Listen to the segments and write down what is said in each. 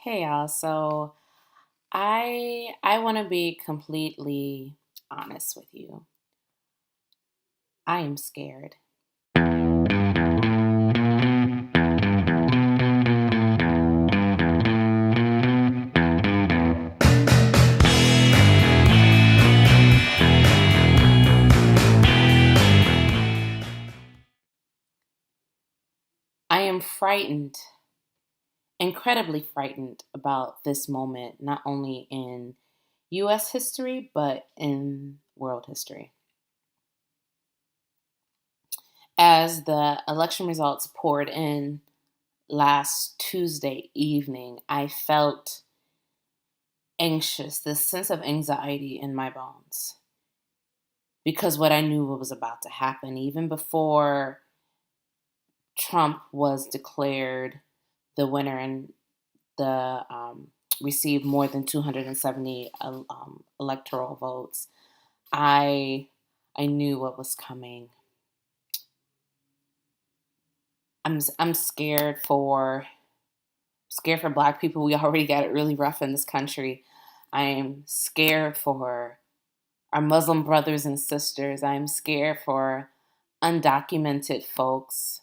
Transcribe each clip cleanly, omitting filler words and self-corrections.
Hey y'all, so I want to be completely honest with you. I am scared. I am frightened, incredibly frightened about this moment, not only in US history, but in world history. As the election results poured in last Tuesday evening, I felt anxious, this sense of anxiety in my bones because what I knew what was about to happen, even before Trump was declared the winner and the received more than 270 electoral votes. I I knew what was coming. I'm scared for Black people. We already got it really rough in this country. I am scared for our Muslim brothers and sisters. I am scared for undocumented folks.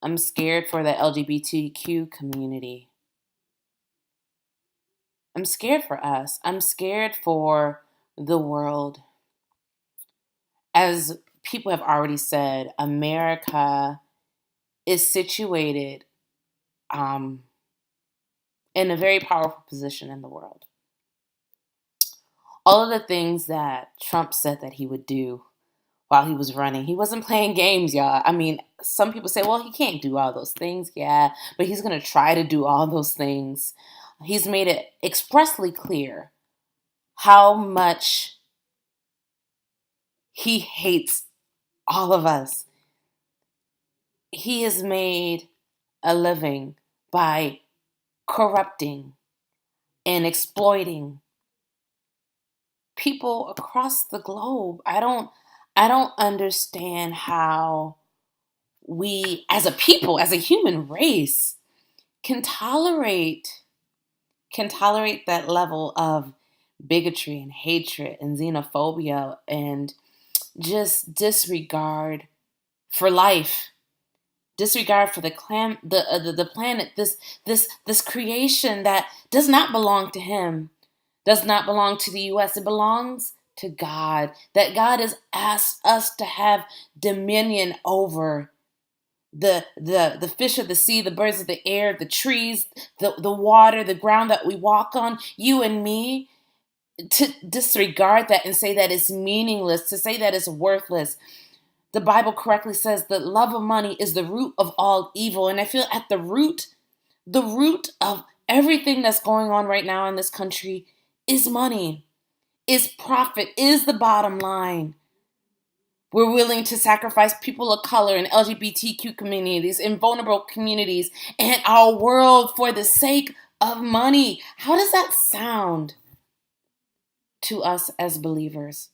I'm scared for the LGBTQ community. I'm scared for us. I'm scared for the world. As people have already said, America is situated um, in a very powerful position in the world. All of the things that Trump said that he would do while he was running, he wasn't playing games, y'all. I mean, some people say, well, he can't do all those things. Yeah, but he's going to try to do all those things. He's made it expressly clear how much he hates all of us. He has made a living by corrupting and exploiting people across the globe. I don't understand how we as a people, as a human race, can tolerate that level of bigotry and hatred and xenophobia and just disregard for life, disregard for the planet, this creation that does not belong to him, does not belong to the U.S. It belongs to God. That God has asked us to have dominion over the fish of the sea, the birds of the air, the trees, the water, the ground that we walk on. You and me, to disregard that and say that it's meaningless, to say that it's worthless. The Bible correctly says that love of money is the root of all evil. And I feel at the root of everything that's going on right now in this country is money, is profit, is the bottom line. We're willing to sacrifice people of color and LGBTQ communities and vulnerable communities and our world for the sake of money. How does that sound to us as believers?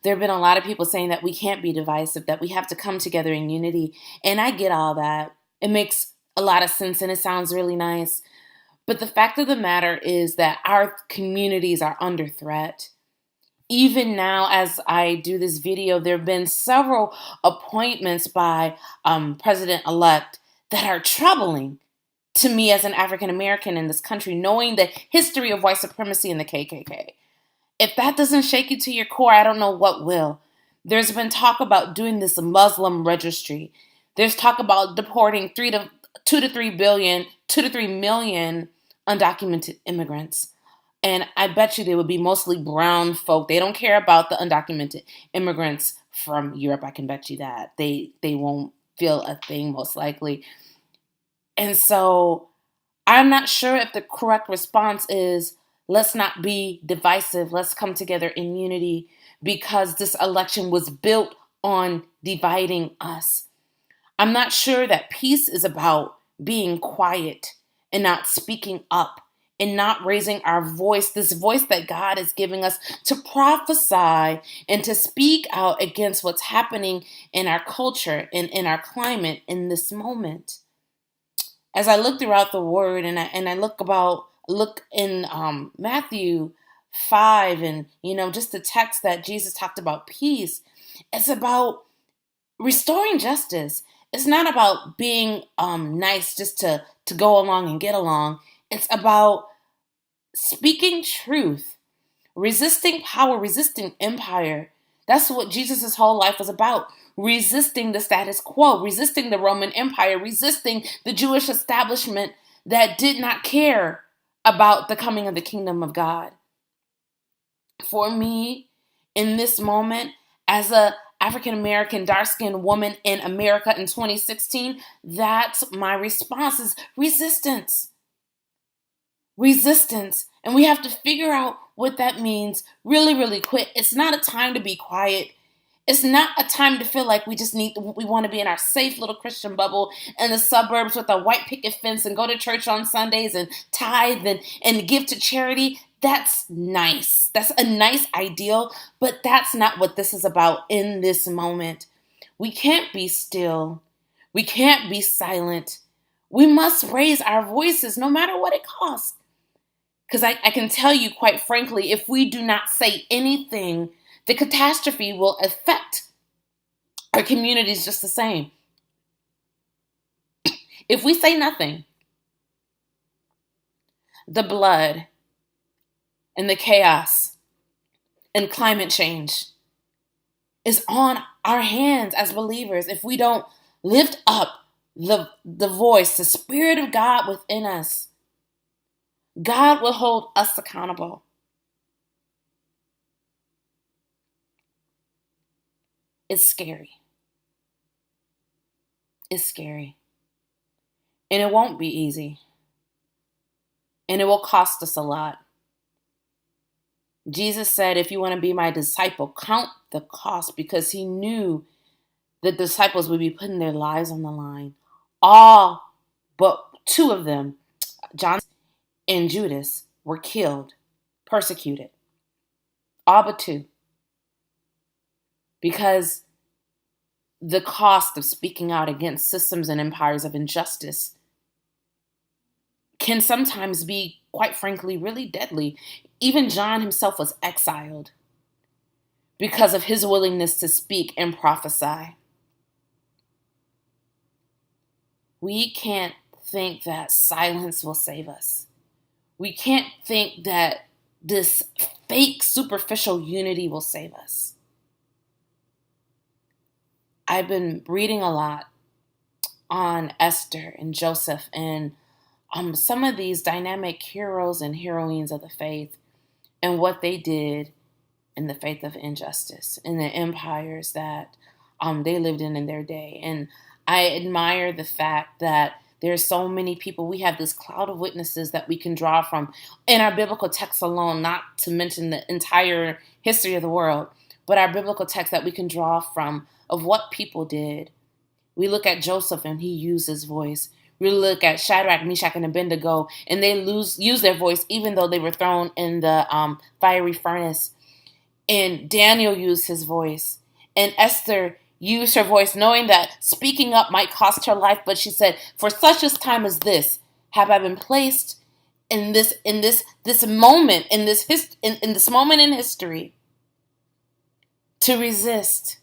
There have been a lot of people saying that we can't be divisive, that we have to come together in unity. And I get all that. It makes a lot of sense and it sounds really nice. But the fact of the matter is that our communities are under threat. Even now, as I do this video, there have been several appointments by President-elect that are troubling to me as an African American in this country, knowing the history of white supremacy and the KKK. If that doesn't shake you to your core, I don't know what will. There's been talk about doing this Muslim registry. There's talk about deporting 2 to 3 million undocumented immigrants. And I bet you they would be mostly brown folk. They don't care about the undocumented immigrants from Europe. I can bet you that. They won't feel a thing, most likely. And so I'm not sure if the correct response is let's not be divisive. Let's come together in unity because this election was built on dividing us. I'm not sure that peace is about being quiet and not speaking up and not raising our voice, this voice that God is giving us to prophesy and to speak out against what's happening in our culture and in our climate in this moment. As I look throughout the word and I look in Matthew 5 and just the text that Jesus talked about peace, it's about restoring justice. It's not about being nice just to go along and get along. It's about speaking truth, resisting power, resisting empire. That's what Jesus' whole life was about. Resisting the status quo, resisting the Roman Empire, resisting the Jewish establishment that did not care about the coming of the kingdom of God. For me, in this moment, as a African American dark-skinned woman in America in 2016, that's my response is resistance. Resistance. And we have to figure out what that means really, really quick. It's not a time to be quiet. It's not a time to feel like we want to be in our safe little Christian bubble in the suburbs with a white picket fence and go to church on Sundays and tithe and give to charity. That's nice. That's a nice ideal, but that's not what this is about in this moment. We can't be still. We can't be silent. We must raise our voices no matter what it costs. Because I can tell you, quite frankly, if we do not say anything, the catastrophe will affect our communities just the same. If we say nothing, the blood and the chaos and climate change is on our hands as believers. If we don't lift up the voice, the Spirit of God within us, God will hold us accountable. It's scary. It's scary. And it won't be easy. And it will cost us a lot. Jesus said, if you want to be my disciple, count the cost, because he knew the disciples would be putting their lives on the line. All but two of them, John and Judas, were killed, persecuted. All but two. Because the cost of speaking out against systems and empires of injustice can sometimes be, quite frankly, really deadly. Even John himself was exiled because of his willingness to speak and prophesy. We can't think that silence will save us. We can't think that this fake superficial unity will save us. I've been reading a lot on Esther and Joseph and some of these dynamic heroes and heroines of the faith and what they did in the faith of injustice, in the empires that they lived in their day. And I admire the fact that there's so many people. We have this cloud of witnesses that we can draw from in our biblical text alone, not to mention the entire history of the world, but our biblical text that we can draw from of what people did. We look at Joseph and he used his voice. We look at Shadrach, Meshach, and Abednego, and they use their voice even though they were thrown in the fiery furnace. And Daniel used his voice. And Esther used her voice, knowing that speaking up might cost her life. But she said, "For such a time as this, have I been placed in this moment in this moment in history to resist."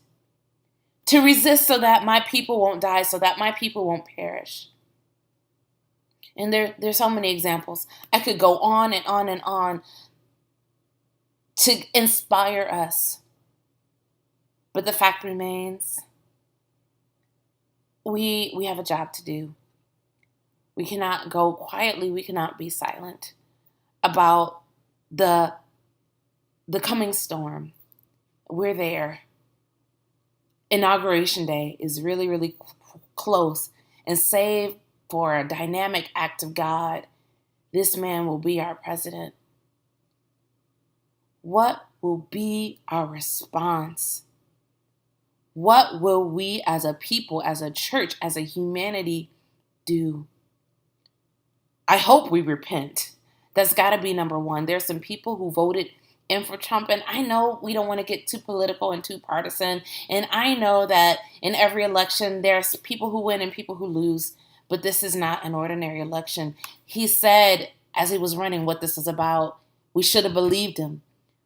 To resist so that my people won't die, so that my people won't perish. And there's so many examples. I could go on and on and on to inspire us. But the fact remains, we have a job to do. We cannot go quietly. We cannot be silent about the coming storm. We're there. Inauguration Day is really, really close. And save for a dynamic act of God, this man will be our president. What will be our response? What will we as a people, as a church, as a humanity do? I hope we repent. That's got to be number one. There's some people who voted in for Trump, and I know we don't want to get too political and too partisan, and I know that in every election there's people who win and people who lose, but this is not an ordinary election. He said as he was running what this is about. We should have believed him.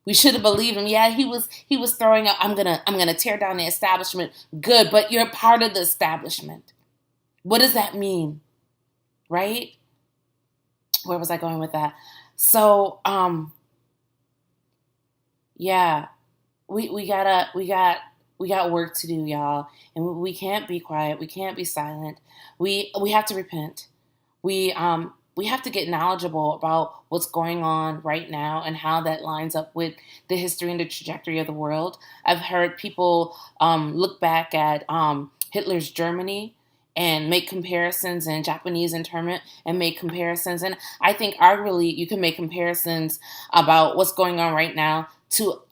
We should have believed him. Yeah, he was throwing up, I'm gonna tear down the establishment. Good, but you're part of the establishment. What does that mean? Right? Where was I going with that? So, yeah, we got work to do, y'all, and we can't be quiet. We can't be silent. We have to repent. We have to get knowledgeable about what's going on right now and how that lines up with the history and the trajectory of the world. I've heard people look back at Hitler's Germany and make comparisons, and Japanese internment and make comparisons. And I think arguably you can make comparisons about what's going on right now to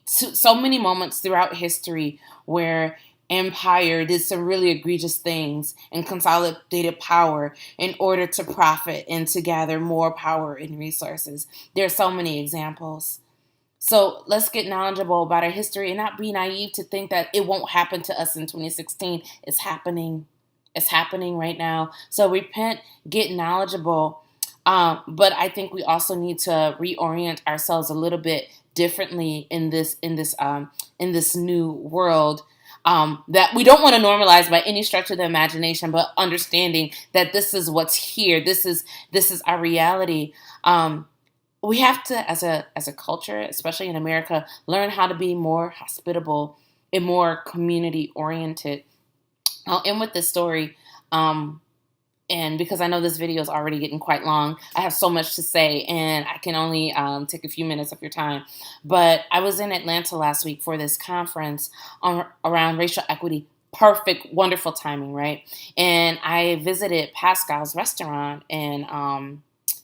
so many moments throughout history where empire did some really egregious things and consolidated power in order to profit and to gather more power and resources. There are so many examples. So let's get knowledgeable about our history and not be naive to think that it won't happen to us in 2016. It's happening. It's happening right now. So repent, get knowledgeable. But I think we also need to reorient ourselves a little bit differently in this new world, that we don't want to normalize by any stretch of the imagination, but understanding that this is what's here. This is our reality. We have to, as a culture, especially in America, learn how to be more hospitable and more community oriented. I'll end with this story. And because I know this video is already getting quite long, I have so much to say, and I can only take a few minutes of your time. But I was in Atlanta last week for this conference around racial equity. Perfect, wonderful timing, right? And I visited Pascal's restaurant in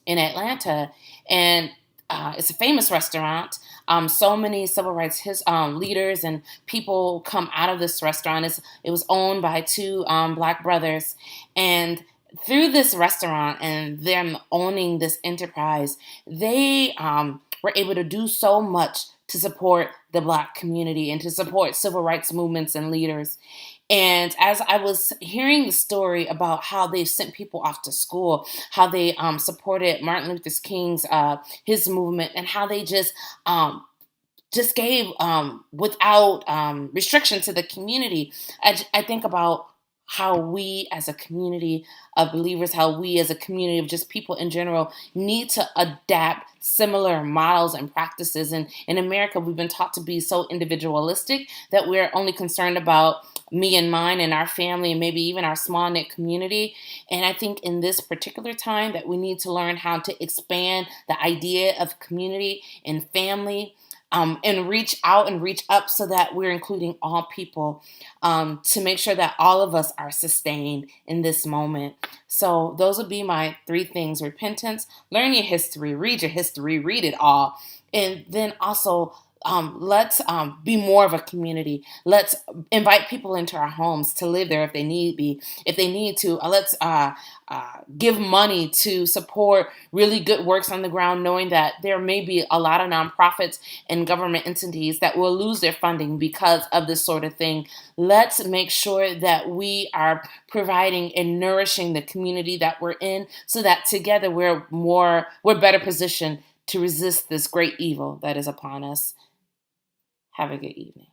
Atlanta, and it's a famous restaurant. So many civil rights leaders and people come out of this restaurant. It was owned by two Black brothers, and through this restaurant and them owning this enterprise, they were able to do so much to support the Black community and to support civil rights movements and leaders. And as I was hearing the story about how they sent people off to school, how they supported Martin Luther King's his movement, and how they just gave without restriction to the community, I think about how we as a community of believers, how we as a community of just people in general need to adapt similar models and practices. And in America, we've been taught to be so individualistic that we're only concerned about me and mine and our family and maybe even our small knit community. And I think in this particular time that we need to learn how to expand the idea of community and family, and reach out and reach up so that we're including all people, to make sure that all of us are sustained in this moment. So those would be my three things: repentance, learn your history, read it all. And then also, let's be more of a community. Let's invite people into our homes to live there if they need to. Let's give money to support really good works on the ground, knowing that there may be a lot of nonprofits and government entities that will lose their funding because of this sort of thing. Let's make sure that we are providing and nourishing the community that we're in, so that together we're better positioned to resist this great evil that is upon us. Have a good evening.